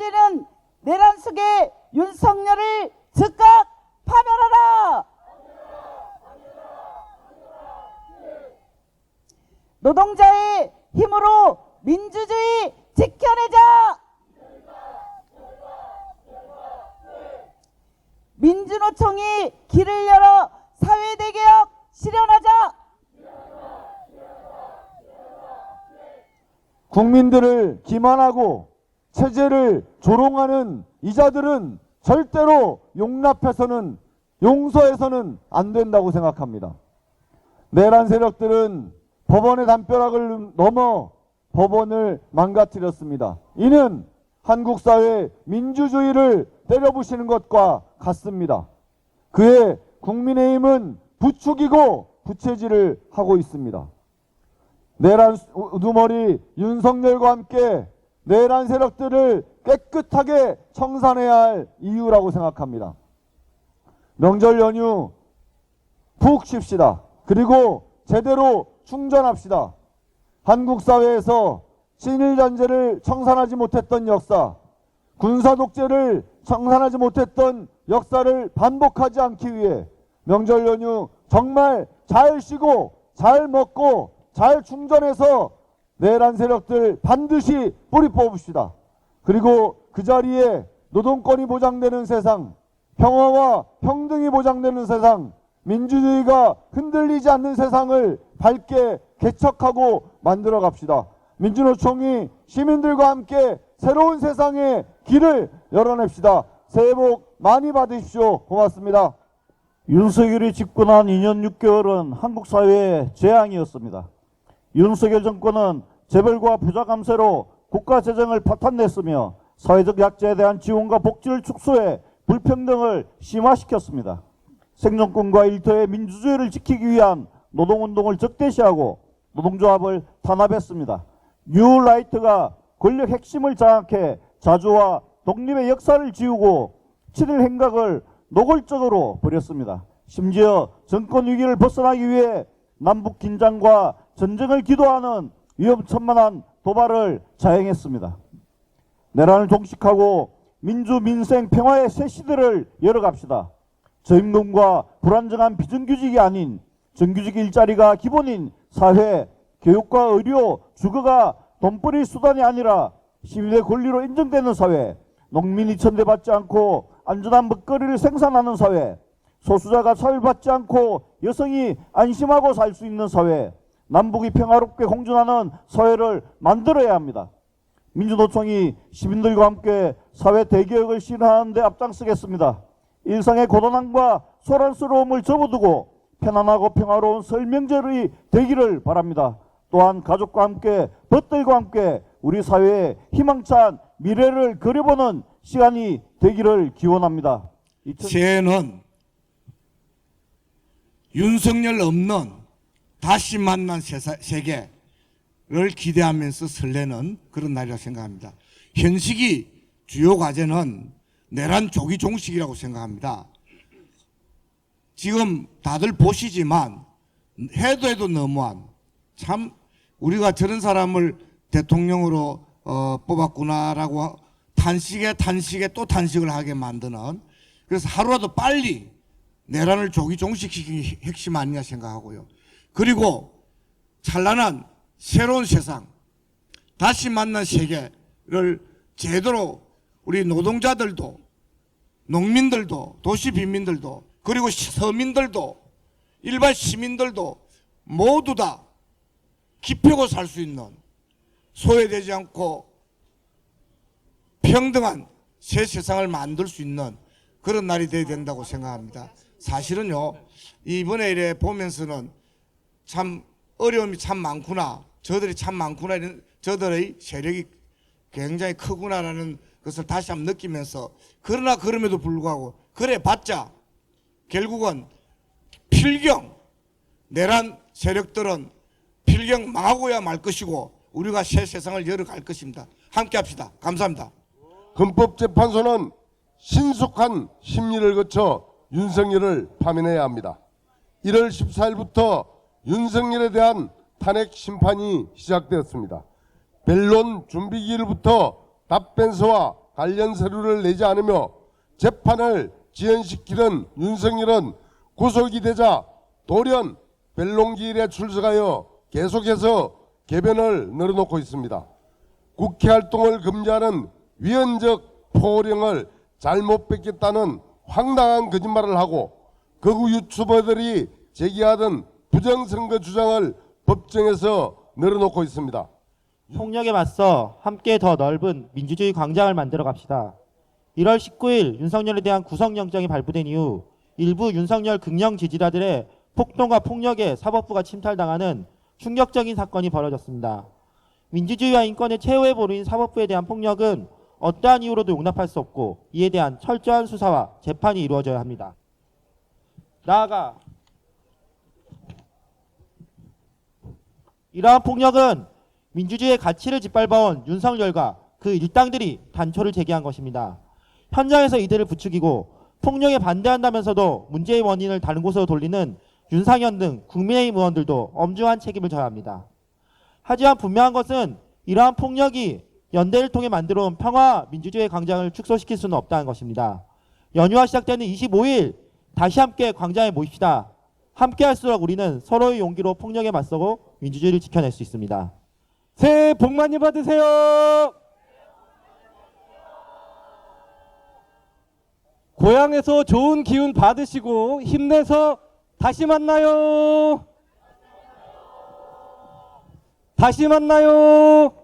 민주주의는 내란 속의 윤석열을 즉각 파멸하라! 노동자의 힘으로 민주주의 지켜내자! 민주노총이 길을 열어 사회대개혁 실현하자! 국민들을 기만하고 체제를 조롱하는 이자들은 절대로 용서해서는 안 된다고 생각합니다. 내란 세력들은 법원의 담벼락을 넘어 법원을 망가뜨렸습니다. 이는 한국 사회 민주주의를 때려부시는 것과 같습니다. 그에 국민의힘은 부추기고 부채질을 하고 있습니다. 내란 우두머리 윤석열과 함께 내란 세력들을 깨끗하게 청산해야 할 이유라고 생각합니다. 명절 연휴 푹 쉽시다. 그리고 제대로 충전합시다. 한국 사회에서 친일잔재를 청산하지 못했던 역사, 군사독재를 청산하지 못했던 역사를 반복하지 않기 위해 명절 연휴 정말 잘 쉬고 잘 먹고 잘 충전해서 내란 세력들 반드시 뿌리 뽑읍시다. 그리고 그 자리에 노동권이 보장되는 세상, 평화와 평등이 보장되는 세상, 민주주의가 흔들리지 않는 세상을 밝게 개척하고 만들어 갑시다. 민주노총이 시민들과 함께 새로운 세상의 길을 열어냅시다. 새해 복 많이 받으십시오. 고맙습니다. 윤석열이 집권한 2년 6개월은 한국 사회의 재앙이었습니다. 윤석열 정권은 재벌과 부자 감세로 국가 재정을 파탄냈으며 사회적 약자에 대한 지원과 복지를 축소해 불평등을 심화시켰습니다. 생존권과 일터의 민주주의를 지키기 위한 노동운동을 적대시하고 노동조합을 탄압했습니다. 뉴라이트가 권력 핵심을 장악해 자주와 독립의 역사를 지우고 7.1 행각을 노골적으로 벌였습니다. 심지어 정권 위기를 벗어나기 위해 남북 긴장과 전쟁을 기도하는 위험천만한 도발을 자행했습니다. 내란을 종식하고 민주, 민생, 평화의 새 시대를 열어갑시다. 저임금과 불안정한 비정규직이 아닌 정규직 일자리가 기본인 사회, 교육과 의료, 주거가 돈벌이 수단이 아니라 시민의 권리로 인정되는 사회, 농민이 천대받지 않고 안전한 먹거리를 생산하는 사회, 소수자가 차별받지 않고 여성이 안심하고 살 수 있는 사회, 남북이 평화롭게 공존하는 사회를 만들어야 합니다. 민주노총이 시민들과 함께 사회 대개혁을 실현하는 데 앞장서겠습니다. 일상의 고단함과 소란스러움을 접어두고 편안하고 평화로운 설 명절이 되기를 바랍니다. 또한 가족과 함께, 벗들과 함께 우리 사회의 희망찬 미래를 그려보는 시간이 되기를 기원합니다. 새해는 윤석열 없는 다시 만난 세계를 기대하면서 설레는 그런 날이라고 생각합니다. 현식이 주요 과제는 내란 조기 종식이라고 생각합니다. 지금 다들 보시지만 해도 너무한, 참 우리가 저런 사람을 대통령으로 뽑았구나라고 단식에 또 단식을 하게 만드는, 그래서 하루라도 빨리 내란을 조기 종식시키는 핵심 아니냐 생각하고요. 그리고 찬란한 새로운 세상, 다시 만난 세계를 제대로 우리 노동자들도, 농민들도, 도시 빈민들도, 그리고 서민들도, 일반 시민들도 모두 다 기쁘고 살 수 있는, 소외되지 않고 평등한 새 세상을 만들 수 있는 그런 날이 되어야 된다고 생각합니다. 사실은요, 이번에 이래 보면서는 참 어려움이 참 많구나, 저들이 참 많구나, 이런 저들의 세력이 굉장히 크구나라는 것을 다시 한번 느끼면서, 그러나 그럼에도 불구하고 그래 봤자 결국은 필경, 내란 세력들은 필경 망하고야 말 것이고 우리가 새 세상을 열어갈 것입니다. 함께 합시다. 감사합니다. 헌법재판소는 신속한 심리를 거쳐 윤석열을 파면해야 합니다. 1월 14일부터 윤석열에 대한 탄핵 심판이 시작되었습니다. 변론 준비기일부터 답변서와 관련 서류를 내지 않으며 재판을 지연시키던 윤석열은 구속이 되자 돌연 변론기일에 출석하여 계속해서 개변을 늘어놓고 있습니다. 국회 활동을 금지하는 위헌적 포령을 잘못 뺏겼다는 황당한 거짓말을 하고 극우 유튜버들이 제기하던 부정선거 주장을 법정에서 늘어놓고 있습니다. 폭력에 맞서 함께 더 넓은 민주주의 광장을 만들어 갑시다. 1월 19일 윤석열에 대한 구속영장이 발부된 이후 일부 윤석열 극령 지지자들의 폭동과 폭력에 사법부가 침탈당하는 충격적인 사건이 벌어졌습니다. 민주주의와 인권의 최후의 보루인 사법부에 대한 폭력은 어떠한 이유로도 용납할 수 없고 이에 대한 철저한 수사와 재판이 이루어져야 합니다. 나아가 이러한 폭력은 민주주의의 가치를 짓밟아온 윤석열과 그 일당들이 단초를 제기한 것입니다. 현장에서 이들을 부추기고 폭력에 반대한다면서도 문제의 원인을 다른 곳으로 돌리는 윤상현 등 국민의힘 의원들도 엄중한 책임을 져야 합니다. 하지만 분명한 것은 이러한 폭력이 연대를 통해 만들어온 평화 민주주의의 광장을 축소시킬 수는 없다는 것입니다. 연휴와 시작되는 25일 다시 함께 광장에 모입시다. 함께 할수록 우리는 서로의 용기로 폭력에 맞서고 민주주의를 지켜낼 수 있습니다. 새해 복 많이 받으세요. 고향에서 좋은 기운 받으시고 힘내서 다시 만나요. 다시 만나요.